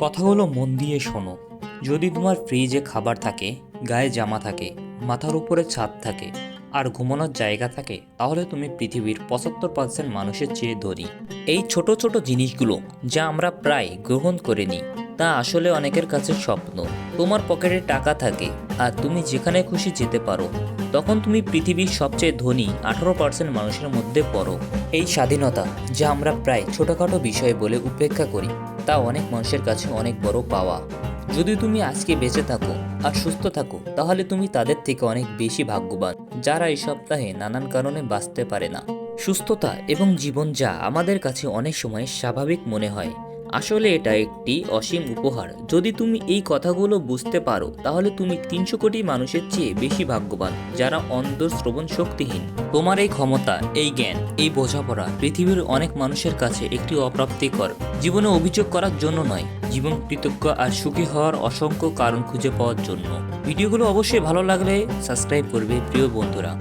কথাগুলো মন দিয়ে শোনো। যদি তোমার ফ্রিজে খাবার থাকে, গায়ে জামা থাকে, মাথার উপরে ছাদ থাকে আর ঘুমানোর জায়গা থাকে, তাহলে তুমি পৃথিবীর 75% মানুষের চেয়ে ধনী। এই ছোট ছোট জিনিসগুলো যা আমরা প্রায় গ্রহণ করে নিই, তা আসলে অনেকের কাছে স্বপ্ন। তোমার পকেটে টাকা থাকে আর তুমি যেখানে খুশি যেতে পারো, তখন তুমি পৃথিবীর সবচেয়ে ধনী 18% মানুষের মধ্যে পড়ো। এই স্বাধীনতা, যা আমরা প্রায় ছোটখাটো বিষয় বলে উপেক্ষা করি, তা অনেক মানুষের কাছে অনেক বড় পাওয়া। যদি তুমি আজকে বেঁচে থাকো আর সুস্থ থাকো, তাহলে তুমি তাদের থেকে অনেক বেশি ভাগ্যবান যারা এই সপ্তাহে নানান কারণে বাঁচতে পারে না। সুস্থতা এবং জীবন, যা আমাদের কাছে অনেক সময় স্বাভাবিক মনে হয়, আসলে এটা একটি অসীম উপহার। যদি তুমি এই কথাগুলো বুঝতে পারো, তাহলে তুমি 300 কোটি মানুষের চেয়ে বেশি ভাগ্যবান যারা অন্ধ, শ্রবণ শক্তিহীন। তোমার এই ক্ষমতা, এই জ্ঞান, এই বোঝাপড়া পৃথিবীর অনেক মানুষের কাছে একটি অপ্রাপ্তিকর। জীবনে অভিযোগ করার জন্য নয়, জীবন কৃতজ্ঞ আর সুখী হওয়ার অসংখ্য কারণ খুঁজে পাওয়ার জন্য। ভিডিওগুলো অবশ্যই ভালো লাগলে সাবস্ক্রাইব করবে প্রিয় বন্ধুরা।